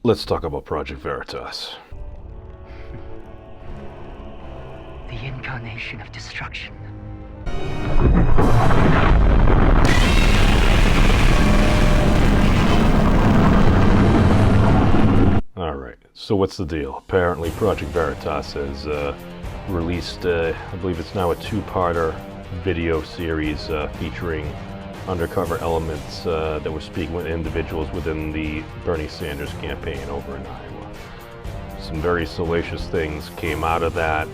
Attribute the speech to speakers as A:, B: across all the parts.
A: Let's talk about Project Veritas.
B: The incarnation of destruction.
A: Alright, so what's the deal? Apparently Project Veritas has released, I believe it's now a two-parter video series featuring undercover elements that were speaking with individuals within the Bernie Sanders campaign over in Iowa. Some very salacious things came out of that.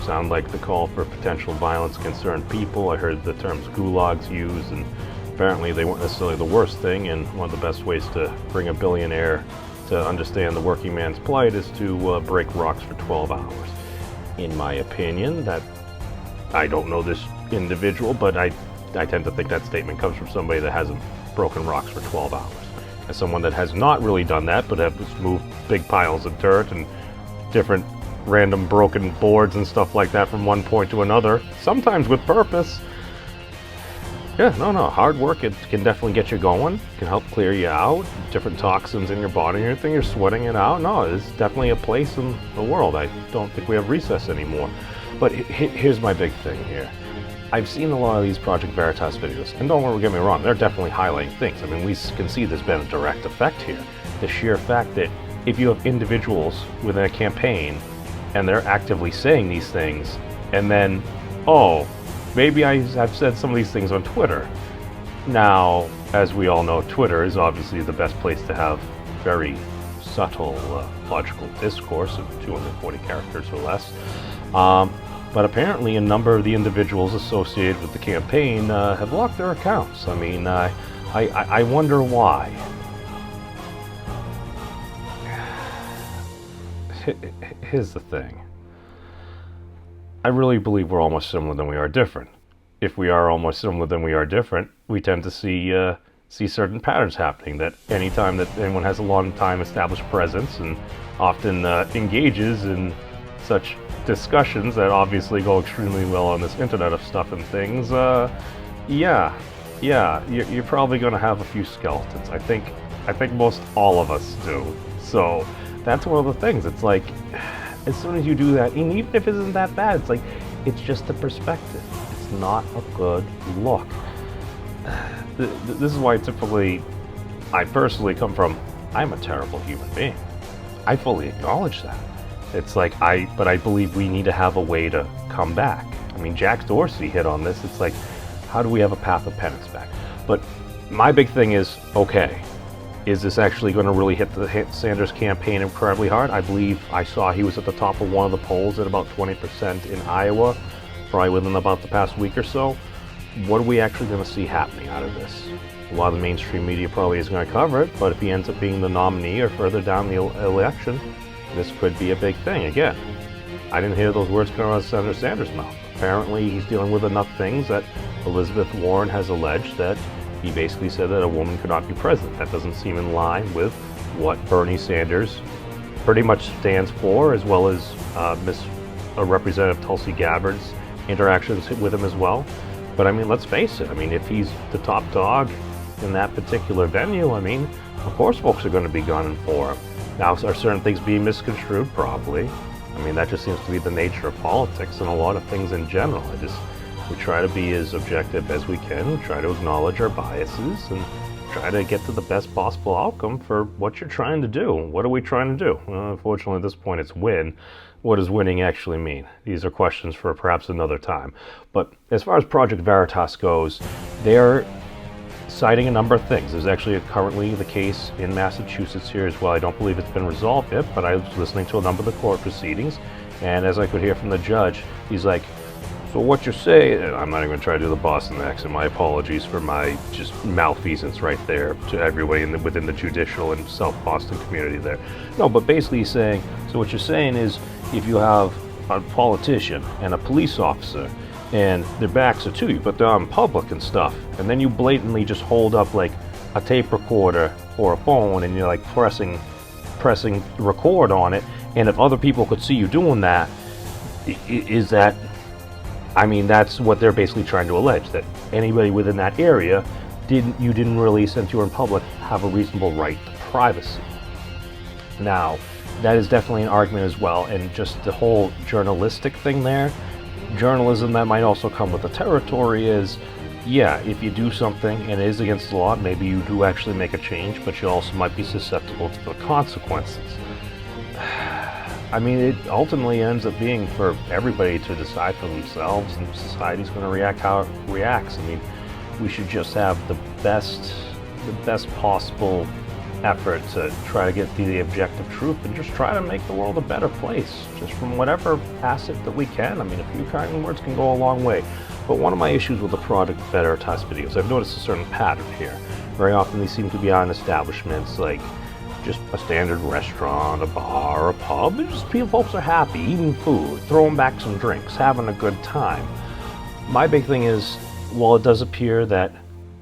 A: Sound like the call for potential violence concerned people. I heard the terms gulags used, and apparently they weren't necessarily the worst thing, and one of the best ways to bring a billionaire to understand the working man's plight is to break rocks for 12 hours. In my opinion, that I don't know this individual, but I tend to think that statement comes from somebody that hasn't broken rocks for 12 hours. As someone that has not really done that, but has moved big piles of dirt and different random broken boards and stuff like that from one point to another, sometimes with purpose. Yeah, no, hard work, it can definitely get you going, can help clear you out, different toxins in your body and everything, you're sweating it out. No, it's definitely a place in the world. I don't think we have recess anymore. But here's my big thing here. I've seen a lot of these Project Veritas videos, and don't get me wrong, they're definitely highlighting things. I mean, we can see there's been a direct effect here. The sheer fact that if you have individuals within a campaign and they're actively saying these things, and then, oh, maybe I've said some of these things on Twitter. Now, as we all know, Twitter is obviously the best place to have very subtle logical discourse of 240 characters or less. But apparently a number of the individuals associated with the campaign have locked their accounts. I mean, I wonder why. Here's the thing. I really believe we're almost similar than we are different. If we are almost similar than we are different, we tend to see certain patterns happening, that anytime that anyone has a long time established presence and often engages in such discussions that obviously go extremely well on this internet of stuff and things, you're probably going to have a few skeletons. I think most all of us do. So that's one of the things. It's like, as soon as you do that, and even if it isn't that bad, it's like, it's just a perspective. It's not a good look. This is why typically I personally come from, I'm a terrible human being. I fully acknowledge that. It's like, but I believe we need to have a way to come back. I mean, Jack Dorsey hit on this. It's like, how do we have a path of penance back? But my big thing is, okay, is this actually going to really hit the Sanders campaign incredibly hard? I believe I saw he was at the top of one of the polls at about 20% in Iowa, probably within about the past week or so. What are we actually going to see happening out of this? A lot of the mainstream media probably isn't going to cover it, but if he ends up being the nominee or further down the election, this could be a big thing. Again, I didn't hear those words coming out of Senator Sanders' mouth. Apparently he's dealing with enough things that Elizabeth Warren has alleged that he basically said that a woman could not be president. That doesn't seem in line with what Bernie Sanders pretty much stands for, as well as Representative Tulsi Gabbard's interactions with him as well. But I mean, let's face it. I mean, if he's the top dog in that particular venue, I mean, of course folks are going to be gunning for him. Now, are certain things being misconstrued? Probably. I mean, that just seems to be the nature of politics and a lot of things in general. We try to be as objective as we can, try to acknowledge our biases, and try to get to the best possible outcome for what you're trying to do. What are we trying to do? Well, unfortunately, at this point, it's win. What does winning actually mean? These are questions for perhaps another time. But as far as Project Veritas goes, they're citing a number of things. There's actually currently the case in Massachusetts here as well. I don't believe it's been resolved yet, but I was listening to a number of the court proceedings, and as I could hear from the judge, he's like, so what you're saying, and I'm not even going to try to do the Boston accent, my apologies for my just malfeasance right there to everybody within the judicial and South Boston community there. No, but basically he's saying, so what you're saying is, if you have a politician and a police officer and their backs are to you, but they're on public and stuff, and then you blatantly just hold up like a tape recorder or a phone and you're like pressing record on it, and if other people could see you doing that, is that, I mean, that's what they're basically trying to allege, that anybody within that area you didn't really, since you were in public, have a reasonable right to privacy. Now, that is definitely an argument as well, and just the whole journalistic thing there, journalism that might also come with the territory is, yeah, if you do something and it is against the law, maybe you do actually make a change, but you also might be susceptible to the consequences. I mean, it ultimately ends up being for everybody to decide for themselves, and society's going to react how it reacts. I mean, we should just have the best possible effort to try to get the objective truth and just try to make the world a better place, just from whatever facet that we can. I mean, a few kind words can go a long way. But one of my issues with the Project Veritas videos, I've noticed a certain pattern here. Very often these seem to be on establishments like just a standard restaurant, a bar, a pub, and just folks are happy, eating food, throwing back some drinks, having a good time. My big thing is, while it does appear that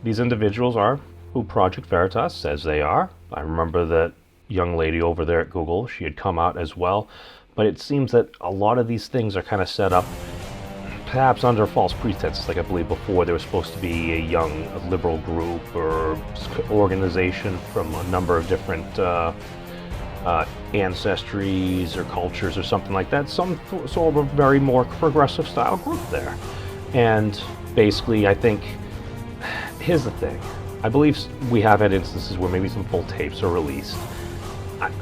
A: these individuals are who Project Veritas says they are, I remember that young lady over there at Google, she had come out as well, but it seems that a lot of these things are kind of set up perhaps under false pretenses. Like I believe before there was supposed to be a young liberal group or organization from a number of different ancestries or cultures or something like that, some sort of a very more progressive style group there. And basically, I think, here's the thing, I believe we have had instances where maybe some full tapes are released.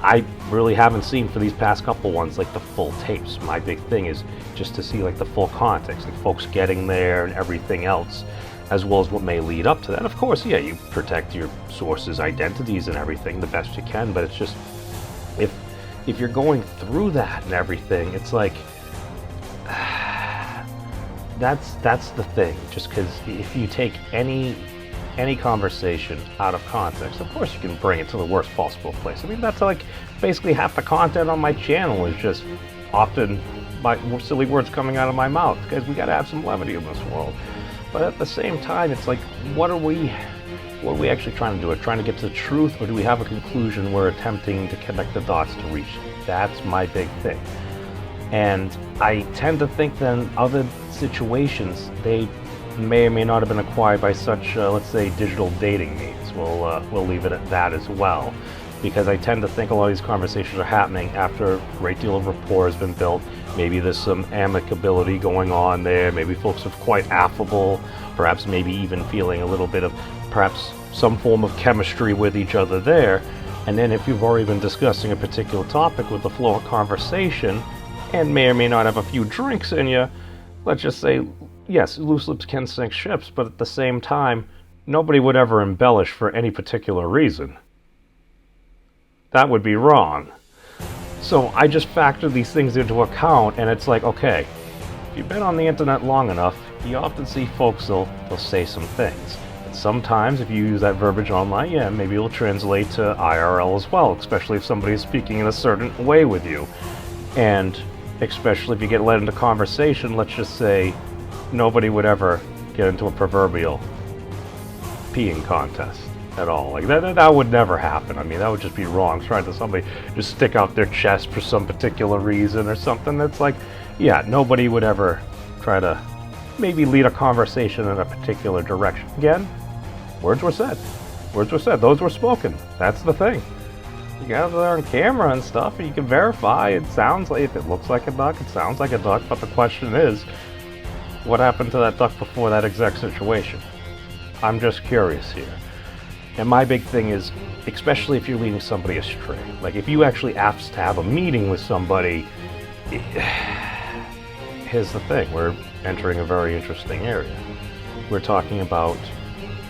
A: I really haven't seen for these past couple ones like the full tapes. My big thing is just to see like the full context, like folks getting there and everything else, as well as what may lead up to that. Of course, yeah, you protect your sources' identities and everything the best you can, but it's just, if you're going through that and everything, it's like, that's the thing. Just because if you take any conversation out of context, of course you can bring it to the worst possible place. I mean, that's like basically half the content on my channel is just often my silly words coming out of my mouth, because we got to have some levity in this world. But at the same time, it's like, what are we actually trying to do? Are we trying to get to the truth, or do we have a conclusion we're attempting to connect the dots to reach? That's my big thing. And I tend to think that in other situations, they may or may not have been acquired by such, let's say, digital dating means. We'll leave it at that as well, because I tend to think a lot of these conversations are happening after a great deal of rapport has been built. Maybe there's some amicability going on there. Maybe folks are quite affable, perhaps maybe even feeling a little bit of perhaps some form of chemistry with each other there. And then if you've already been discussing a particular topic with the flow of conversation, and may or may not have a few drinks in you, let's just say, yes, loose lips can sink ships, but at the same time, nobody would ever embellish for any particular reason. That would be wrong. So I just factor these things into account, and it's like, okay, if you've been on the internet long enough, you often see folks, they'll say some things. And sometimes if you use that verbiage online, yeah, maybe it'll translate to IRL as well, especially if somebody is speaking in a certain way with you. And especially if you get led into conversation, let's just say nobody would ever get into a proverbial peeing contest at all. Like that would never happen. I mean, that would just be wrong. Trying to somebody just stick out their chest for some particular reason or something. That's like, yeah, nobody would ever try to maybe lead a conversation in a particular direction. Again, words were said. Words were said. Those were spoken. That's the thing. You got it there on camera and stuff, and you can verify. It sounds like, if it looks like a duck, it sounds like a duck. But the question is, what happened to that duck before that exact situation? I'm just curious here. And my big thing is, especially if you're leading somebody astray, like if you actually ask to have a meeting with somebody, here's the thing, we're entering a very interesting area. We're talking about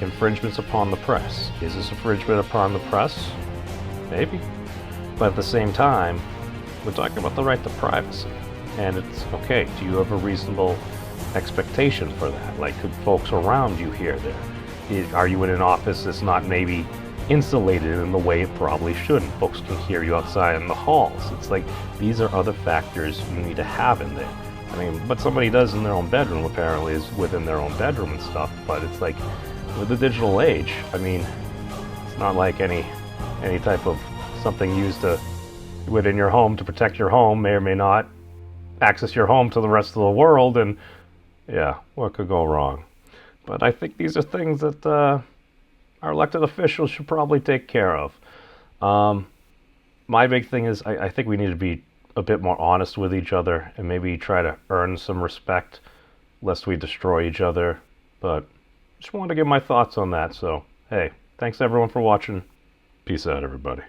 A: infringements upon the press. Is this infringement upon the press? Maybe. But at the same time, we're talking about the right to privacy. And it's, okay, do you have a reasonable expectation for that? Like, could folks around you hear there? Are you in an office that's not maybe insulated in the way it probably shouldn't? Folks can hear you outside in the halls. It's like, these are other factors you need to have in there. I mean, what somebody does in their own bedroom apparently is within their own bedroom and stuff, but it's like, with the digital age, I mean, it's not like any type of something used within your home to protect your home may or may not access your home to the rest of the world, and yeah, what could go wrong? But I think these are things that our elected officials should probably take care of. my big thing is I think we need to be a bit more honest with each other and maybe try to earn some respect lest we destroy each other. But just wanted to give my thoughts on that. So, hey, thanks everyone for watching. Peace out, everybody.